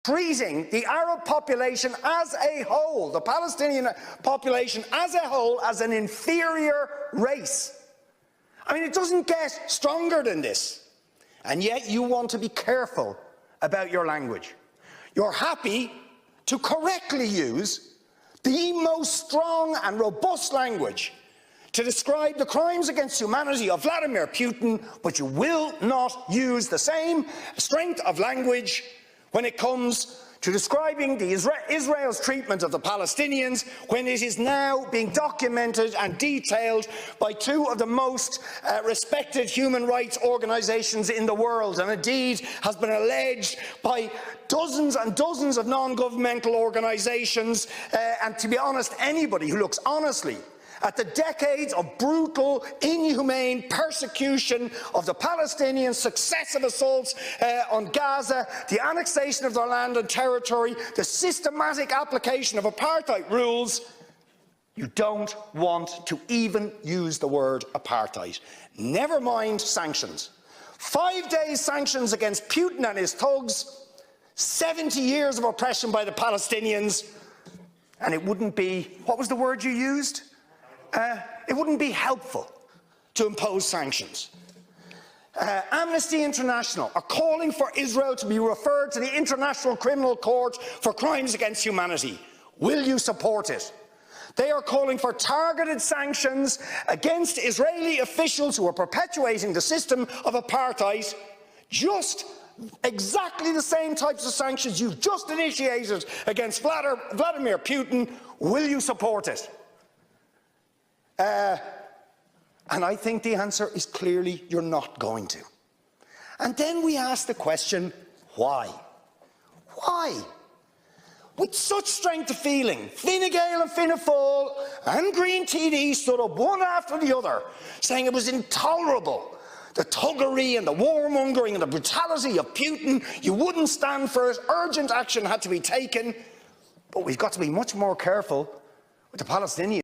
treating the Arab population as a whole, the Palestinian population as a whole, as an inferior race. I mean, it doesn't get stronger than this. And yet you want to be careful about your language. You're happy to correctly use the most strong and robust language to describe the crimes against humanity of Vladimir Putin, but you will not use the same strength of language when it comes to describing Israel's treatment of the Palestinians, when it is now being documented and detailed by two of the most respected human rights organisations in the world, and indeed has been alleged by dozens and dozens of non-governmental organisations, and to be honest, anybody who looks honestly at the decades of brutal, inhumane persecution of the Palestinians, successive assaults on Gaza, the annexation of their land and territory, the systematic application of apartheid rules, you don't want to even use the word apartheid. Never mind sanctions. 5 days sanctions against Putin and his thugs, 70 years of oppression by the Palestinians, and it wouldn't be, what was the word you used? It wouldn't be helpful to impose sanctions. Amnesty International are calling for Israel to be referred to the International Criminal Court for crimes against humanity. Will you support it? They are calling for targeted sanctions against Israeli officials who are perpetuating the system of apartheid, just exactly the same types of sanctions you've just initiated against Vladimir Putin. Will you support it? And I think the answer is clearly you're not going to. And then we ask the question, why? Why? With such strength of feeling, Fine Gael and Fianna Fáil and Green TD stood up one after the other, saying it was intolerable, the thuggery and the warmongering and the brutality of Putin. You wouldn't stand for it. Urgent action had to be taken. But we've got to be much more careful with the Palestinians.